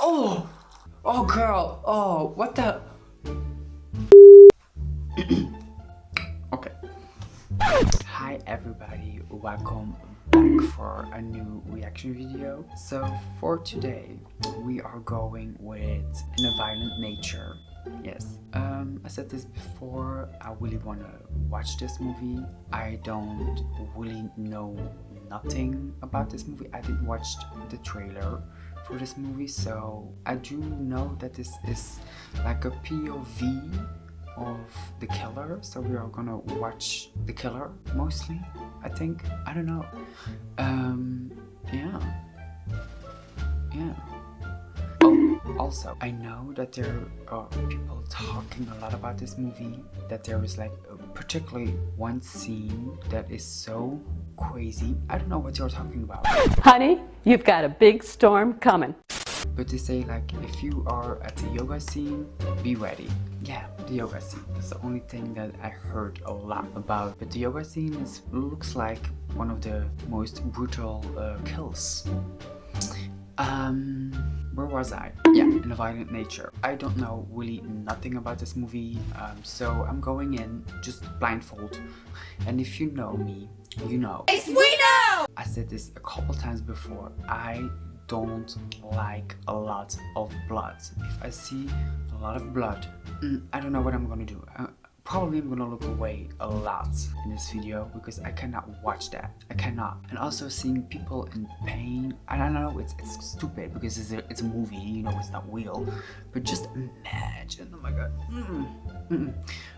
Oh! Oh, girl! Oh, what the... Okay. Hi everybody, welcome back for a new reaction video. So for today, we are going with In a Violent Nature. Yes, I said this before, I really want to watch this movie. I don't really know nothing about this movie. I didn't watch the trailer for this movie, so I do know that this is like a POV of the killer, so we are gonna watch the killer mostly, I think. I don't know. Yeah. Oh, also, I know that there are people talking a lot about this movie, that there is like particularly one scene that is so crazy. I don't know what you're talking about. Honey, you've got a big storm coming. But they say like, if you are at the yoga scene, be ready. Yeah, the yoga scene. That's the only thing that I heard a lot about. But the yoga scene looks like one of the most brutal kills. Where was I? Yeah, In a Violent Nature. I don't know really nothing about this movie, so I'm going in just blindfold. And if you know me, you know. Yes, we know! I said this a couple times before. I don't like a lot of blood. If I see a lot of blood, I don't know what I'm gonna do. Probably I'm gonna look away a lot in this video because I cannot watch that. I cannot. And also seeing people in pain, I don't know, it's stupid because it's a movie, you know, it's not real. But just imagine, oh my god.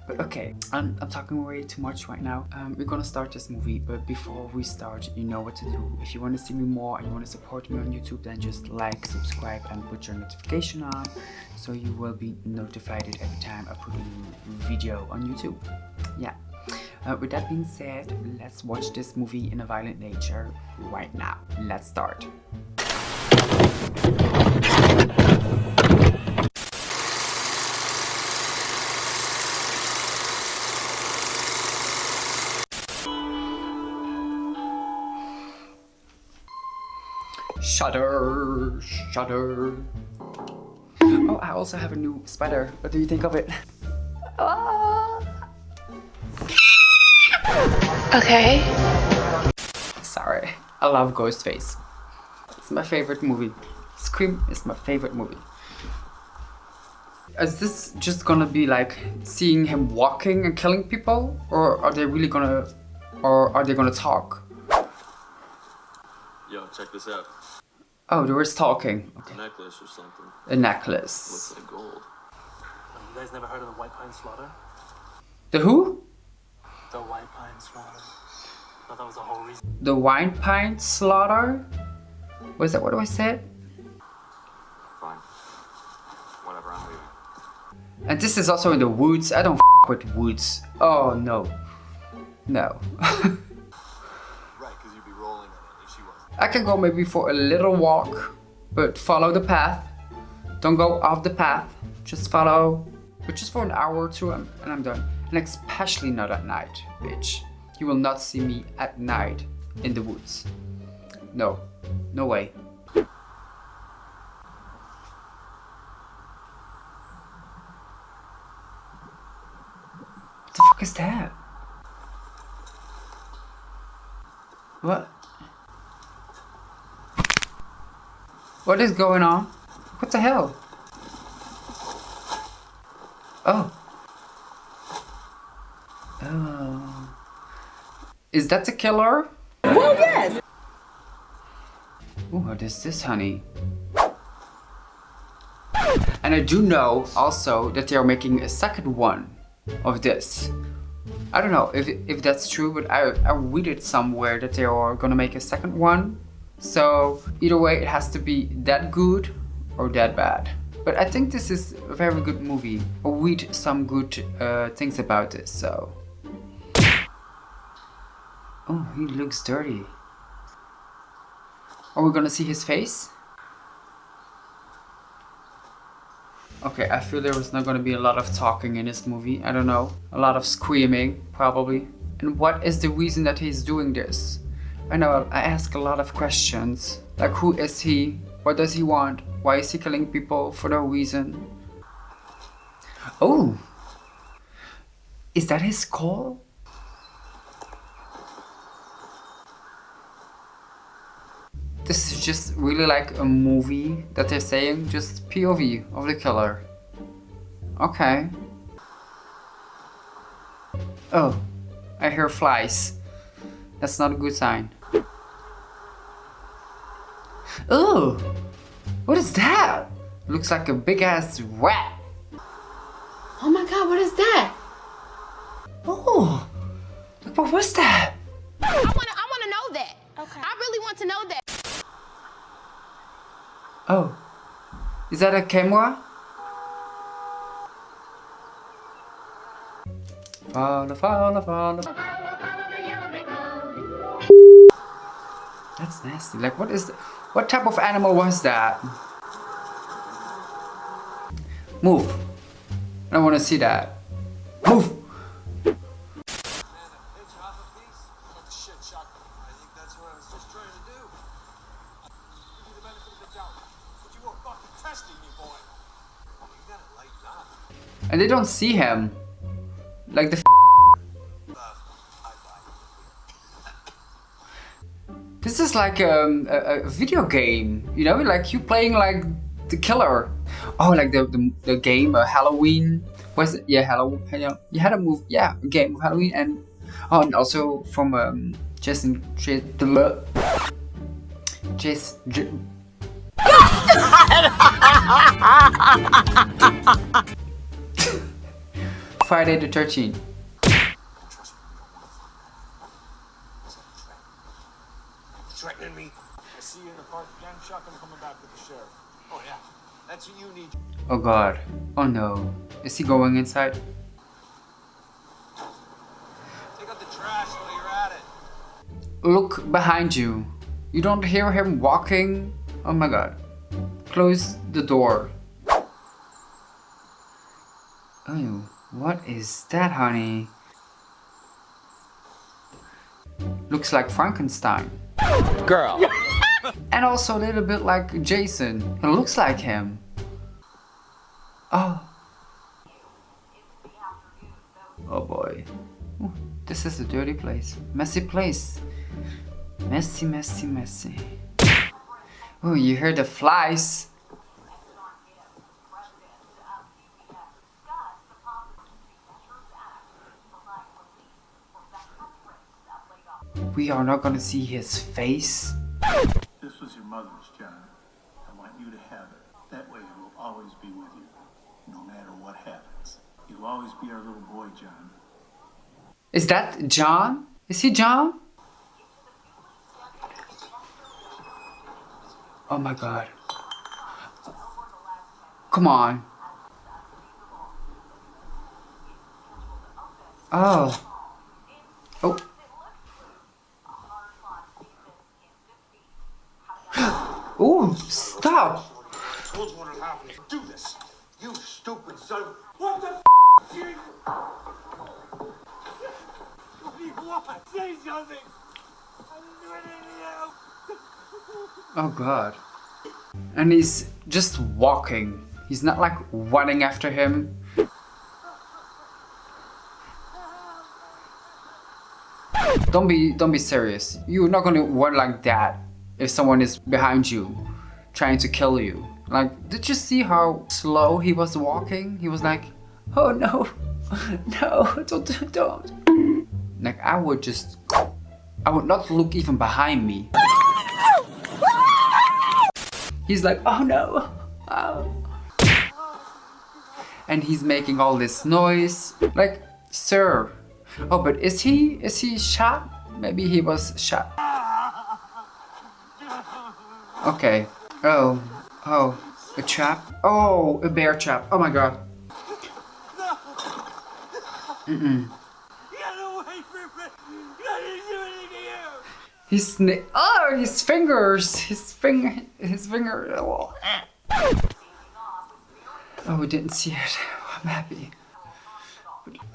But okay, I'm talking way too much right now. We're gonna start this movie, but before we start, you know what to do. If you want to see me more and you want to support me on YouTube, then just like, subscribe and put your notification on, so you will be notified every time I put a new video on YouTube. Yeah. With that being said, let's watch this movie In a Violent Nature right now. Let's start. Shudder, shudder. Oh, I also have a new sweater. What do you think of it? Okay. Sorry, I love Ghostface. It's my favorite movie. Scream is my favorite movie. Is this just gonna be like seeing him walking and killing people? Or are they really gonna, or are they gonna talk? Yo, check this out. Oh, they were talking. Okay. A necklace or something. A necklace. Looks like gold. You guys never heard of the White Pine Slaughter? The who? The White Pine Slaughter. Thought that was the whole reason. The Wine Pint Slaughter? Was that what I said? Fine. Whatever, I'm leaving. And this is also in the woods. I don't with woods. Oh no. No. Right, because you'd be rolling in it and she wasn't. I can go maybe for a little walk, but follow the path. Don't go off the path. Just follow, but just for an hour or two and I'm done. And especially not at night, bitch. You will not see me at night in the woods. No, no way. What the fuck is that? What? What is going on? What the hell? Oh. Oh. Is that the killer? Well, yes. Ooh, what is this, honey? And I do know also that they are making a second one of this. I don't know if that's true, but I read it somewhere that they are gonna make a second one. So either way, it has to be that good or that bad. But I think this is a very good movie. I read some good things about this, so. Oh, he looks dirty. Are we gonna see his face? Okay, I feel there was not gonna be a lot of talking in this movie. I don't know. A lot of screaming, probably. And what is the reason that he's doing this? I know I ask a lot of questions. Like, who is he? What does he want? Why is he killing people for no reason? Oh! Is that his skull? This is just really like a movie that they're saying, just POV of the killer. Okay. Oh, I hear flies. That's not a good sign. Oh, what is that? Looks like a big ass rat. Oh my god, what is that? Oh, what was that? I wanna know that. Okay. I really want to know that. Oh, is that a camera? Follow, follow, follow. That's nasty. Like, what type of animal was that? Move. I don't want to see that. Move. And they don't see him. Like the This is like a video game, you know, like you playing like the killer. Oh, like the game Halloween. Was it? Yeah, Halloween. You had a move. Yeah, a game of Halloween, and oh, and also from Jason. Friday the 13th. Threatening me. I see you in the park again, Chuck. I'm coming back with the sheriff. Oh yeah, that's what you need. Oh god. Oh no. Is he going inside? Take out the trash while you're at it. Look behind you. You don't hear him walking? Oh my god. Close the door. Oh, what is that, honey? Looks like Frankenstein. Girl. And also a little bit like Jason. It looks like him. Oh. Oh boy. Ooh, this is a dirty place. Messy place. Messy, messy, messy. Oh, you hear the flies. We are not gonna see his face. This was your mother's, John. I want you to have it. That way it will always be with you, no matter what happens. You'll always be our little boy, John. Is that John? Is he John? Oh my god. Come on. Oh. Oh. Oh, stop. I told you what would happen. Do this. You stupid son. What the do you? What do you want? Say something. I didn't do anything else. Oh god. And he's just walking. He's not like running after him. Don't be serious. You're not gonna run like that if someone is behind you trying to kill you. Like, did you see how slow he was walking? He was like, oh no, no, don't. Like, I would not look even behind me. He's like, oh no, oh. And he's making all this noise. Like, sir. Oh, but is he shot? Maybe he was shot. Okay. Oh, a trap. Oh, a bear trap. Oh my god. Mm-mm. His fingers. His finger. Oh, we didn't see it. I'm happy.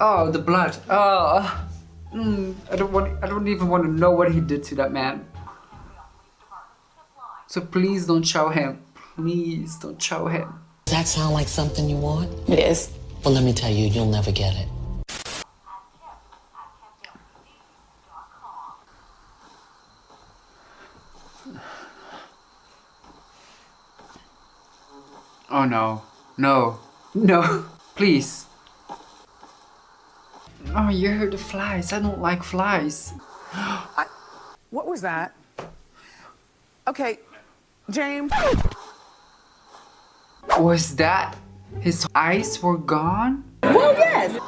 Oh, the blood. Oh, I don't even want to know what he did to that man. So please don't show him. Please don't show him. Does that sound like something you want? It is. Well, let me tell you, you'll never get it. Oh no. No. No. Please. Oh, you heard the flies. I don't like flies. What was that? Okay, James. Was that his eyes were gone? Well, yes.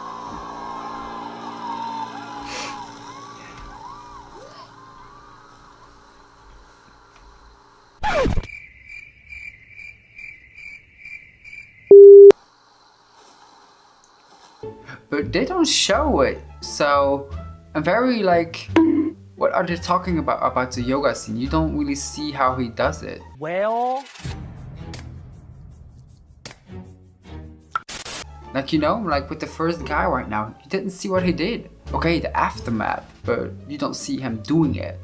But they don't show it. So I'm very like, what are they talking about the yoga scene? You don't really see how he does it. Well, Like, you know, like with the first guy right now, you didn't see what he did. Okay, the aftermath, but you don't see him doing it.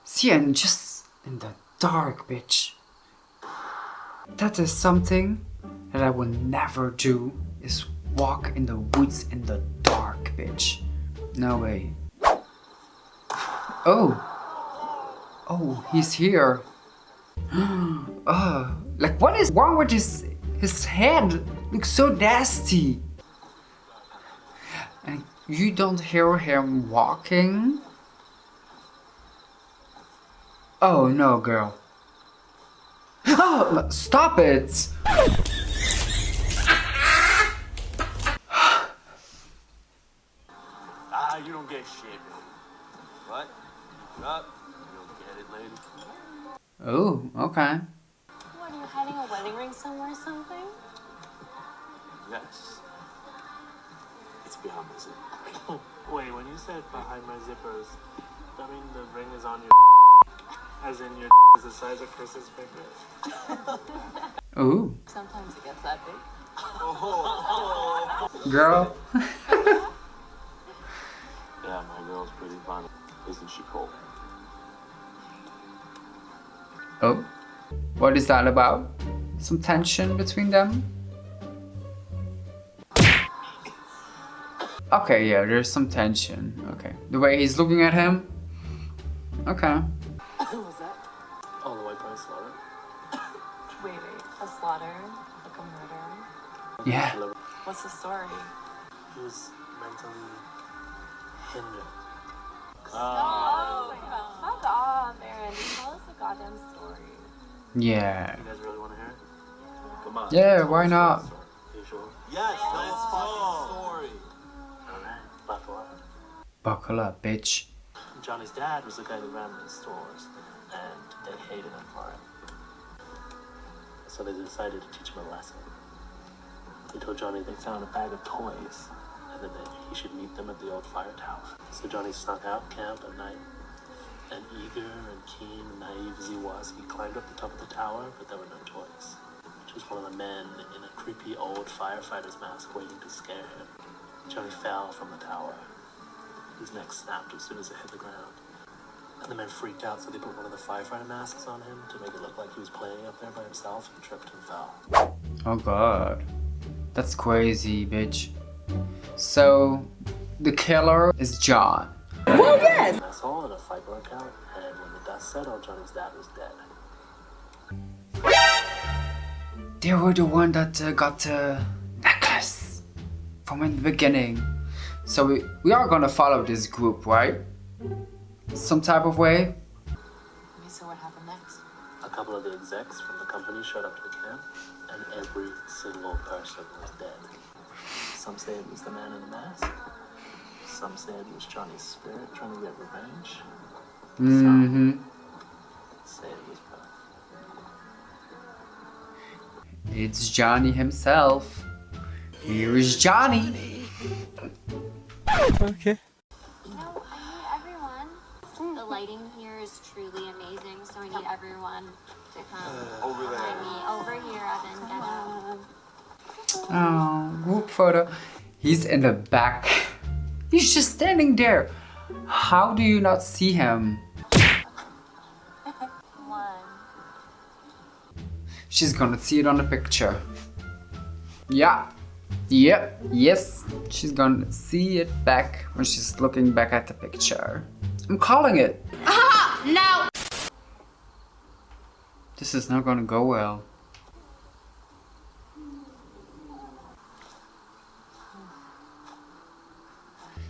See, and just in the dark, bitch. That is something that I will never do, is walk in the woods in the dark, bitch. No way. Oh. Oh, he's here. Oh, like what is wrong with his head? Looks so nasty. And you don't hear him walking? Oh no, girl. Oh, stop it! You don't get shit, baby. What? Up? You'll get it later. Oh, okay. What, are you hiding a wedding ring somewhere or something? Yes. It's behind my zipper. wait, when you said behind my zippers, I mean the ring is on your as in your is the size of Chris's finger. Oh, Sometimes it gets that big. girl. Yeah, my girl's pretty fun. Isn't she cool? Oh, what is that about? Some tension between them? Okay, yeah, there's some tension. Okay, the way he's looking at him. Okay. Who was that? Oh, the White Pine Slaughter. Wait, a slaughter? Like a murder? Yeah. What's the story? He was mentally hindered. Oh my god. Fuck off, Aaron. Tell us the goddamn story. Yeah. You guys really want to hear it? Come on. Yeah, why not? Are you sure? Yes, tell us fucking story. Alright, buckle up. Buckle up, bitch. Johnny's dad was the guy that ran the stores, and they hated him for it. So they decided to teach him a lesson. They told Johnny they found a bag of toys, and that he should meet them at the old fire tower. So Johnny snuck out camp at night, and eager and keen and naive as he was, he climbed up the top of the tower, but there were no toys. Just one of the men in a creepy old firefighter's mask waiting to scare him. Johnny fell from the tower. His neck snapped as soon as it hit the ground. And the men freaked out, so they put one of the firefighter masks on him to make it look like he was playing up there by himself, and tripped and fell. Oh god. That's crazy, bitch. So, the killer is John. Well, yes. Asshole, and a fight broke out, and when the dust settled, Johnny's dad was dead. They were the one that got the necklace from in the beginning. So we are gonna follow this group, right? Some type of way? Okay, so what happened next? A couple of the execs from the company showed up to the camp, and every single person was dead. Some say it was the man in the mask. Some say it was Johnny's spirit trying to get revenge. Some say it was both. It's Johnny himself. Here is Johnny. Okay. You know, I need everyone. The lighting here is truly amazing, so I need everyone to come Over there. behind me. Over here, Evan, get out. Oh, group photo. He's in the back. He's just standing there. How do you not see him? She's gonna see it on the picture. Yeah. Yep. Yes. She's gonna see it back when she's looking back at the picture. I'm calling it. No. This is not gonna go well.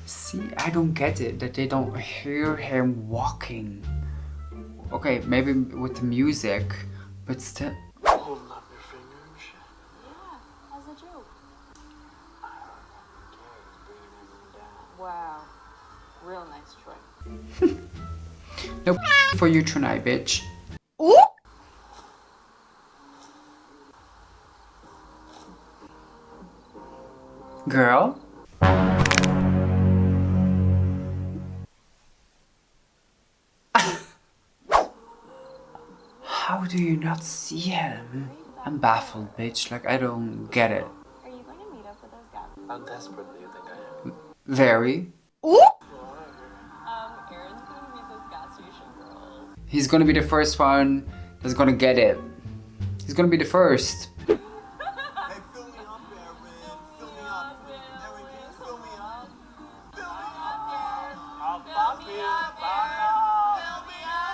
See, I don't get it that they don't hear him walking. Okay, maybe with the music, but still. Holding up your fingers. Yeah, as a joke. Wow. Real nice choice. No for you tonight, bitch. Girl? How do you not see him? I'm baffled, bitch. Like, I don't get it. Are you going to meet up with those guys? How desperate do you think I am? Very. Aaron's going to meet those gas station girls. He's gonna be the first one that's gonna get it. He's gonna be the first. Hey, fill me up, Aaron. Fill me up. Aaron, can you fill me up? Fill me up. I'll pop you. Fill me up,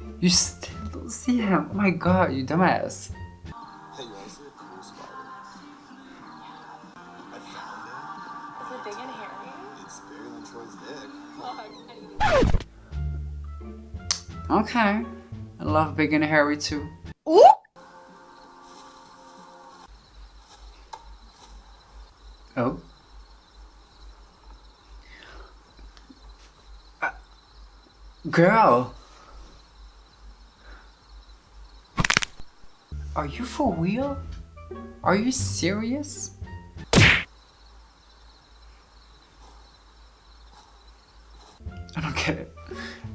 Aaron. You still don't see him. Oh my god, you dumbass. Hey, you wanna see a cool spot? I found Is it big and hairy? it. It's bigger than Troy's dick. Okay. I love Big and Hairy too. Oh. Girl. Are you for real? Are you serious? I don't get it.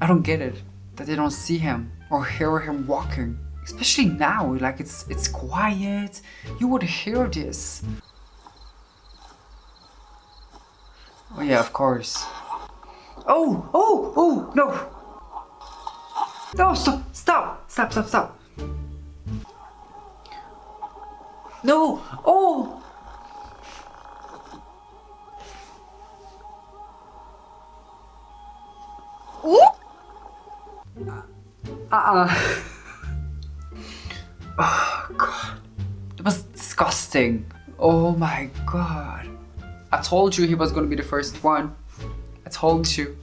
I don't get it. That they don't see him or hear him walking. Especially now, like it's quiet. You would hear this. Oh yeah, of course. Oh, no. No, stop. No, oh. Oh god. That was disgusting. Oh my god. I told you he was gonna be the first one. I told you.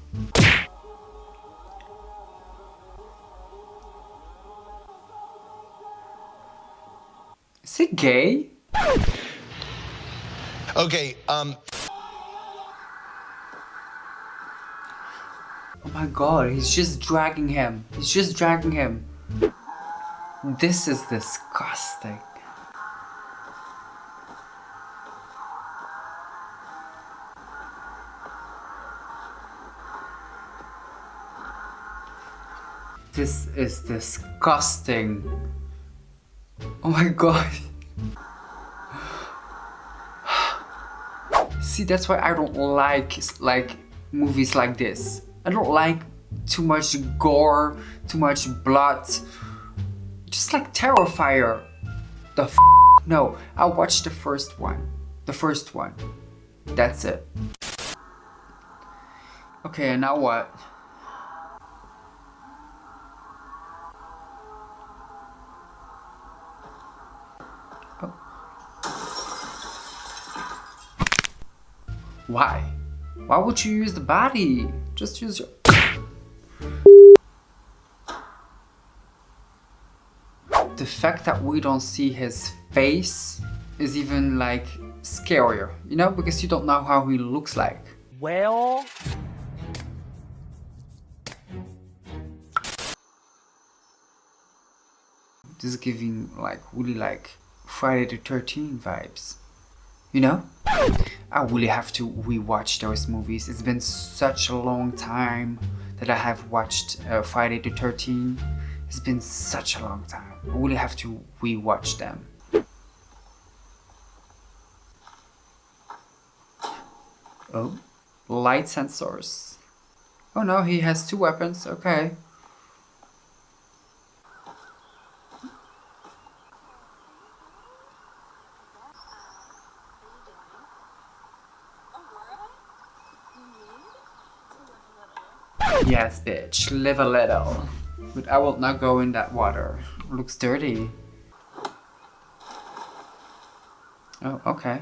Is he gay? Okay, Oh my god, he's just dragging him. This is disgusting. This is disgusting. Oh my god. See, that's why I don't like movies like this. I don't like too much gore, too much blood. Just like Terrifier. No, I watched the first one. That's it. Okay, and now what? Oh. Why? Why would you use the body? Just use your... The fact that we don't see his face is even like scarier, you know, because you don't know how he looks like. Well, This is giving like really like Friday the 13th vibes, you know? I really have to rewatch those movies. It's been such a long time that I have watched Friday the 13th. It's been such a long time. I really have to rewatch them. Oh, light sensors. Oh no, he has two weapons, okay. Yes, bitch, live a little. But I will not go in that water. Looks dirty. Oh, okay.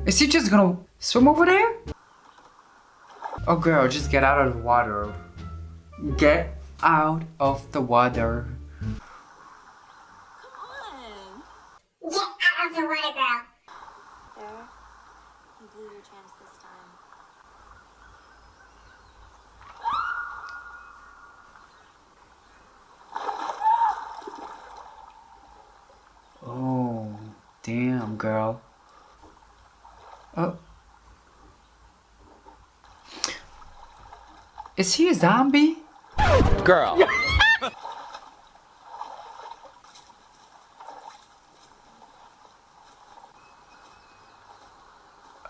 Is he just gonna swim over there? Oh girl, just get out of the water. Get out of the water. Get out of the water, girl. There. You blew your chance this time. Oh, damn, girl. Oh. Is he a zombie? Girl.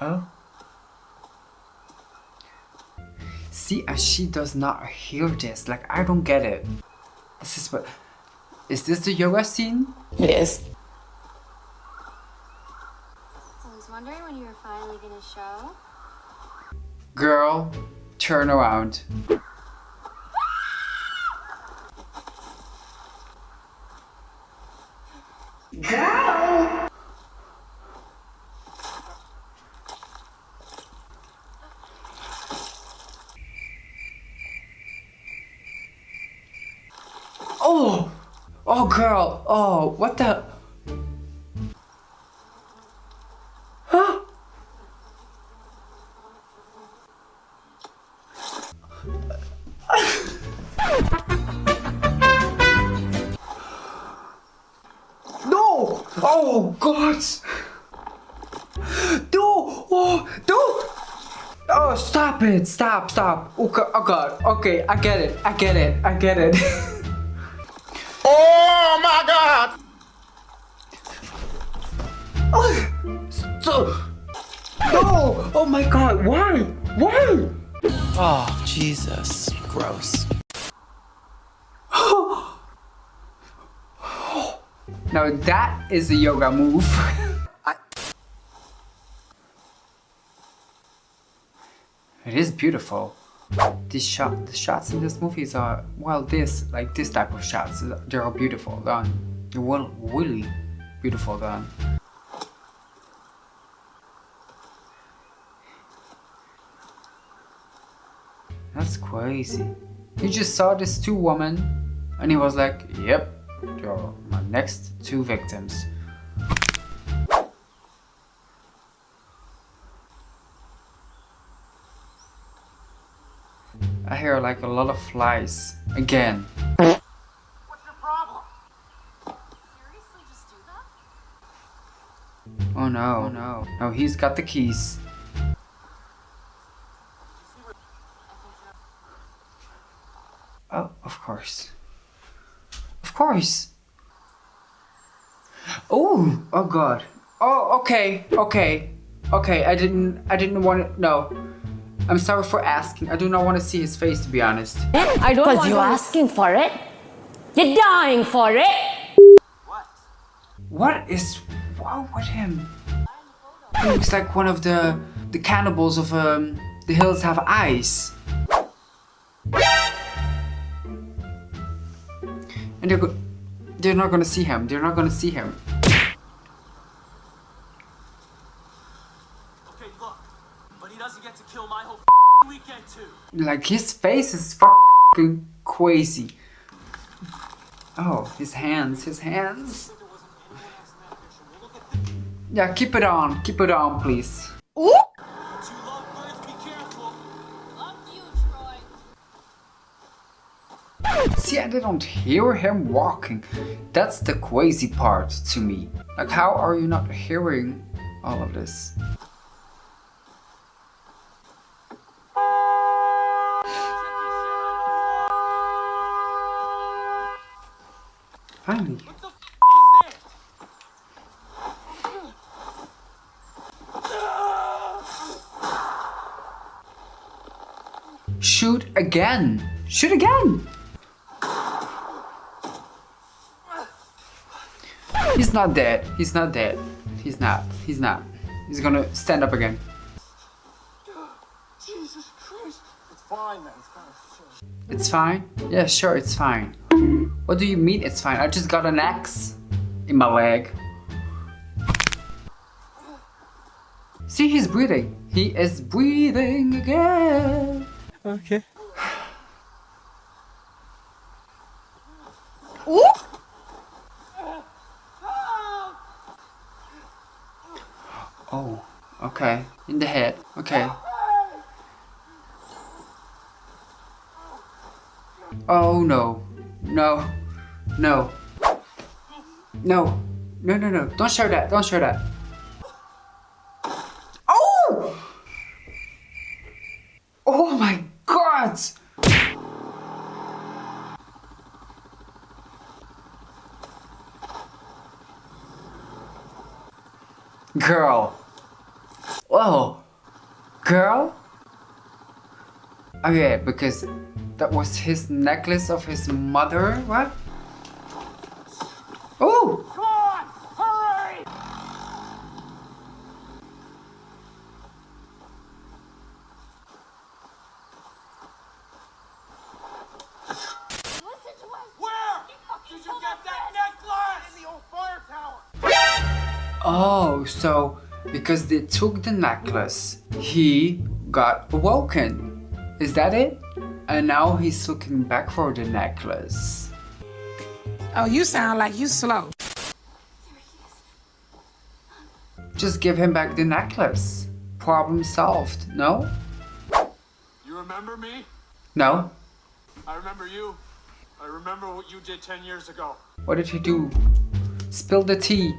Oh. See, and she does not hear this. Like, I don't get it. This is what... Is this the yoga scene? It is. I was wondering when you were finally gonna show. Girl, turn around. Girl! Oh! Oh, girl! Oh, what the... Huh? No! Oh, God! No! Oh, no! Oh, stop it! Stop, stop! Oh, oh God. Okay, I get it. I get it. I get it. Oh my God! So, no! Oh my God! Why? Why? Oh, Jesus. Gross. Now that is a yoga move. It is beautiful. The shots in this movies are, well, this type of shots, they are beautiful done. They're well, really beautiful done. That's crazy. He just saw these two women and he was like, yep, you're my next two victims. I hear like a lot of flies again. What's your problem? Seriously, just do that? Oh no, no. No, he's got the keys. Oh, of course. Of course. Oh, oh God. Oh, okay, okay. Okay, I didn't want to, no. I'm sorry for asking. I do not want to see his face, to be honest. I don't want Because you're asking for it. You're dying for it. What is wrong with him? He looks like one of the cannibals of The Hills Have Eyes. And they're not gonna see him. They're not gonna see him. Okay, look, but he doesn't get to kill my whole weekend too. Like, his face is fucking crazy. Oh, his hands, his hands. Yeah, keep it on, please. Two lovebirds, be careful. Love you, Troy. See, I don't hear him walking. That's the crazy part to me. Like, how are you not hearing all of this? Finally. What the is this? Shoot again! Shoot again! He's He's not dead. He's not dead. He's not. He's not. He's gonna stand up again. Jesus Christ. It's fine, man. It's fine? Yeah, sure, it's fine. What do you mean it's fine? I just got an axe in my leg. See, he's breathing. He is breathing again. Okay. Ooh. Oh, okay. In the head. Okay. Oh no. No. No. No. No, no, no. Don't show that. Don't show that. Oh! Oh my god! Girl. Whoa. Girl? Oh yeah, because that was his necklace of his mother. What? Oh! Come on! Hurry! Where? Did you get that necklace? In the old fire tower. Oh, so because they took the necklace, he got awoken. Is that it? And now he's looking back for the necklace. Oh, you sound like you slow. Just give him back the necklace. Problem solved, no? You remember me? No? I remember you. I remember what you did 10 years ago. What did he do? Spill the tea.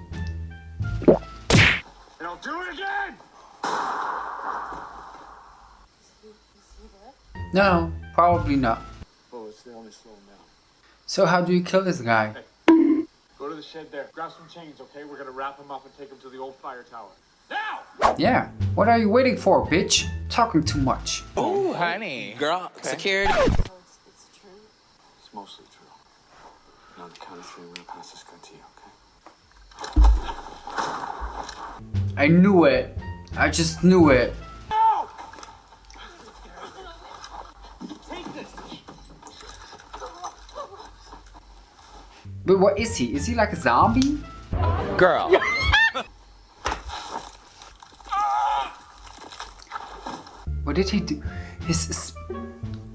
And I'll do it again! No, probably not. Oh, it's the only slow now. So how do you kill this guy? Go to the shed there. Grab some chains, okay? We're gonna wrap him up and take him to the old fire tower. Now! Yeah, what are you waiting for, bitch? Talking too much. Ooh, honey. Girl, security. It's true. It's mostly true. And on the count of 3, we're gonna pass this gun to you, okay? I knew it. I just knew it. No! Take this! But what is he? Is he like a zombie? Girl. What did he do?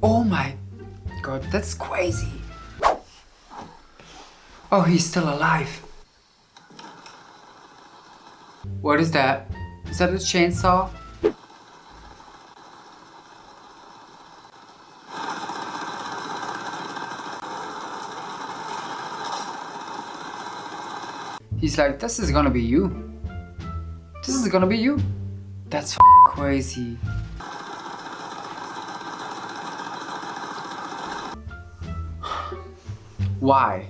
Oh my god, that's crazy. Oh, he's still alive. What is that? Is that a chainsaw? He's like, this is gonna be you. This is gonna be you. That's crazy. Why?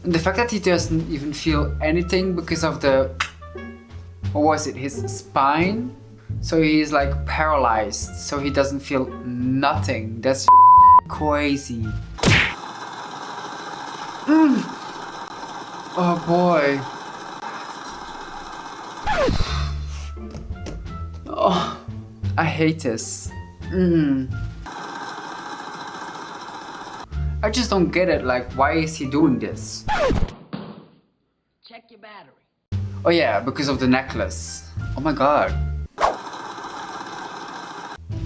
And the fact that he doesn't even feel anything because of the... What was it? His spine? So he's like paralyzed. So he doesn't feel nothing. That's crazy. Oh boy. Oh, I hate this. I just don't get it, like, why is he doing this? Check your battery. Oh yeah, because of the necklace. Oh my god.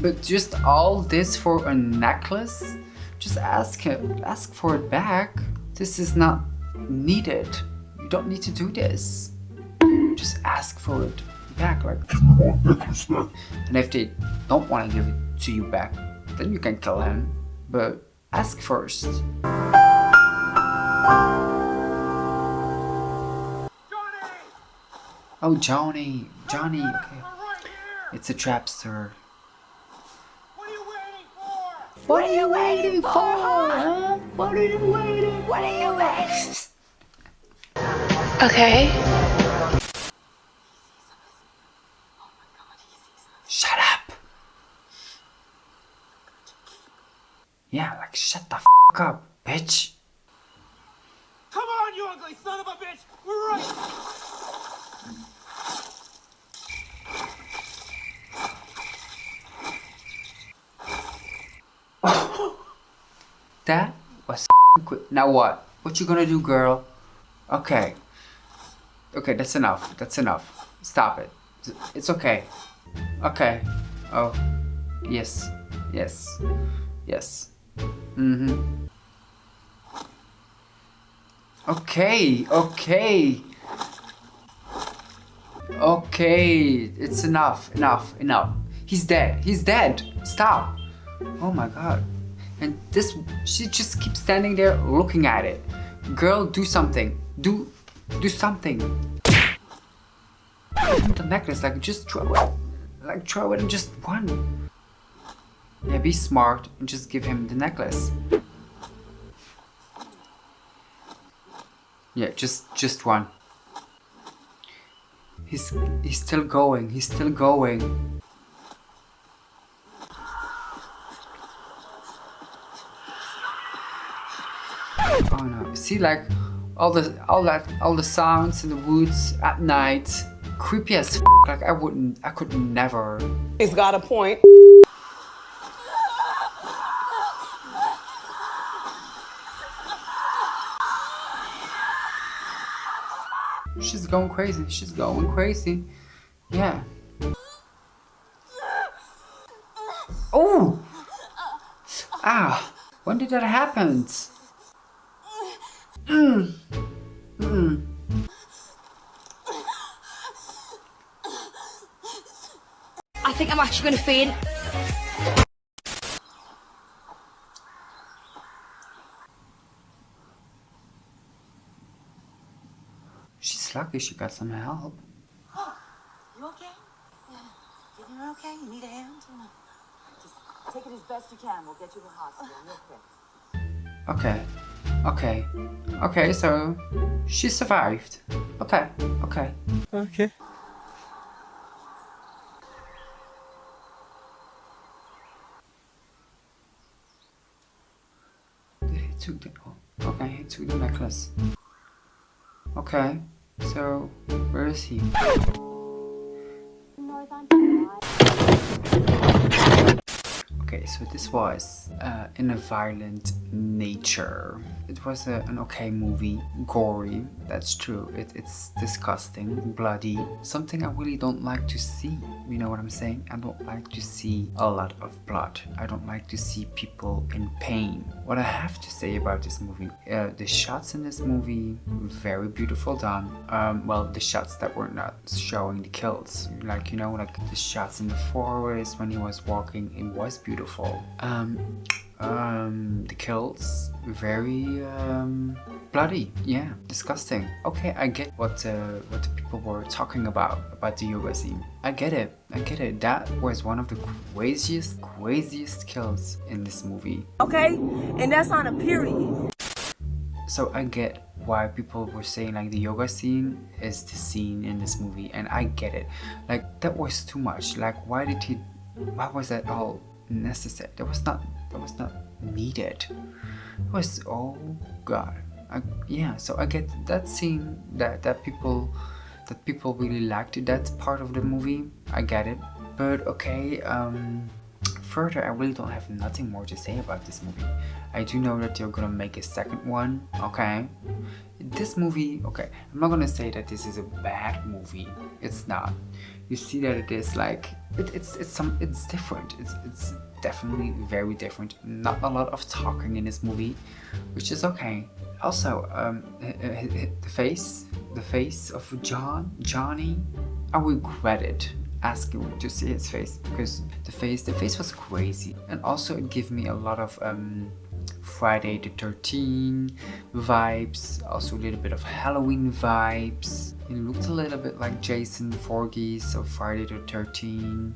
But just all this for a necklace? Just ask for it back. This is not needed. You don't need to do this. Just ask for it back, like. And if they don't want to give it to you back, then you can kill him. But ask first. Oh, Johnny. Johnny, okay. It's a trapster. What are you waiting for? Huh? What are you waiting? What are you waiting? Okay. Shut up. Yeah, like shut the f up, bitch. Come on, you ugly son of a bitch! We're right That was quick. Now what? What you gonna do, girl? Okay. Okay, that's enough. That's enough. Stop it. It's okay. Okay. Oh. Yes. Yes. Yes. Mm-hmm. Okay. Okay. Okay. It's enough. Enough. Enough. He's dead. He's dead. Stop. Oh my god. And this, she just keeps standing there looking at it. Girl, do something. Do something. Give him the necklace, like just throw it. Like throw it and just run. Yeah, be smart and just give him the necklace. Yeah, just run. He's still going. He's still going. Oh no! See, like all the sounds in the woods at night, creepy as f. Like I could never. He's got a point. She's going crazy. She's going crazy. Yeah. Oh! Ah! When did that happen? I think I'm actually gonna faint. She's lucky she got some help. You okay? Yeah. You're okay? You need a hand? Just take it as best you can. We'll get you to the hospital. You're okay. Okay. Okay. Okay, so she survived. Okay. Okay. Okay. He took the okay, he took the necklace. Okay, so where is he? Okay, so this was in a violent nature. It was an okay movie, gory, that's true. It's disgusting, bloody, something I really don't like to see. You know what I'm saying? I don't like to see a lot of blood. I don't like to see people in pain. What I have to say about this movie, the shots in this movie, very beautiful done. Well, the shots that were not showing the kills, like, you know, like the shots in the forest when he was walking, it was beautiful. The kills, very bloody, yeah, disgusting. Okay, I get what the people were talking about the yoga scene. I get it. That was one of the craziest kills in this movie. Okay, and that's on a period. So I get why people were saying like the yoga scene is the scene in this movie, and I get it. Like, that was too much. Like, why was that all necessary? That was not needed. It was, oh god. Yeah, so I get that scene, that people really liked that part of the movie. I get it. But okay, further, I really don't have nothing more to say about this movie. I do know that they're gonna make a second one, okay? This movie, okay, I'm not gonna say that this is a bad movie. It's not. You see that it is like, it's different. It's definitely very different. Not a lot of talking in this movie, which is okay. Also, the face of Johnny, I regretted asking to see his face, because the face was crazy, and also it gave me a lot of Friday the 13th vibes, also a little bit of Halloween vibes. It looked a little bit like Jason Voorhees of Friday the 13th.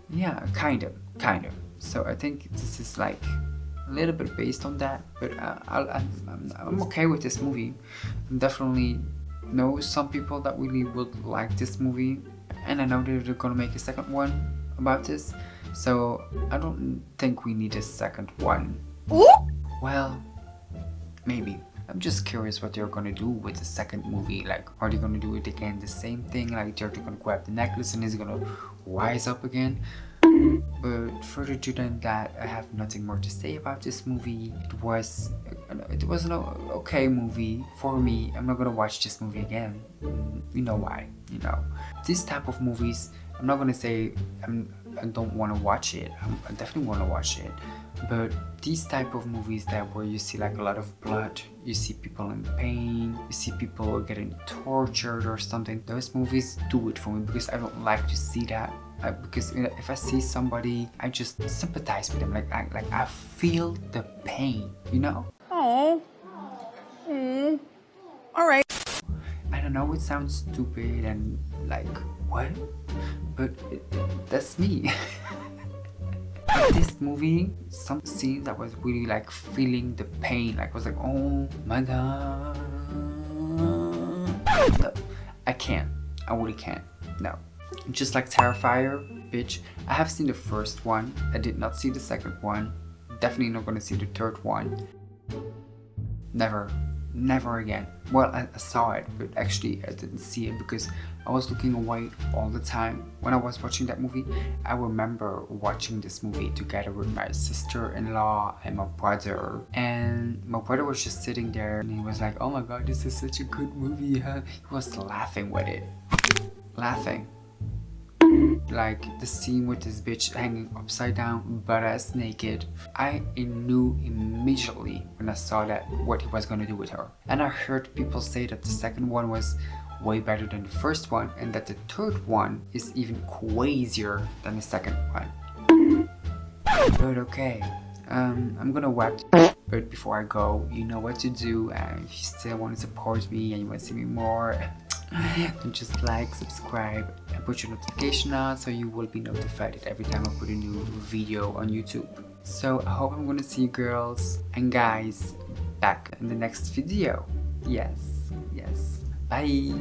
Yeah, kind of. So I think this is like a little bit based on that, but I'm okay with this movie. I definitely know some people that really would like this movie, and I know they're gonna make a second one about this, so I don't think we need a second one. Ooh. Well, maybe. I'm just curious what they're gonna do with the second movie. Like, are they gonna do it again, the same thing? Like, they're gonna grab the necklace and he's gonna rise up again? But further than that, I have nothing more to say about this movie. It was an okay movie for me. I'm not gonna watch this movie again. You know why? You know, this type of movies, I'm not gonna say I don't want to watch it. I definitely want to watch it. But these type of movies that where you see like a lot of blood, you see people in pain, you see people getting tortured or something, those movies do it for me because I don't like to see that. Because if I see somebody, I just sympathize with them. Like I feel the pain, you know? Oh. All right. I don't know, it sounds stupid and like, what? But that's me. This movie, some scenes I was really like feeling the pain. Like I was like, oh my god. No, I can't. I really can't. No. Just like Terrifier, bitch. I have seen the first one. I did not see the second one. Definitely not gonna see the third one. Never again. Well, I saw it, but actually I didn't see it because I was looking away all the time when I was watching that movie. I remember watching this movie together with my sister-in-law and my brother, and my brother was just sitting there and he was like, oh my god, this is such a good movie, huh? He was laughing with it. Laughing. Like the scene with this bitch hanging upside down, butt-ass naked. I knew immediately when I saw that what he was gonna do with her. And I heard people say that the second one was way better than the first one and that the third one is even crazier than the second one. But okay, I'm gonna wrap. But before I go, you know what to do, and if you still want to support me and you want to see me more, then just like, subscribe, and put your notification on so you will be notified every time I put a new video on YouTube. So I hope I'm gonna see you girls and guys back in the next video. Yes. Bye.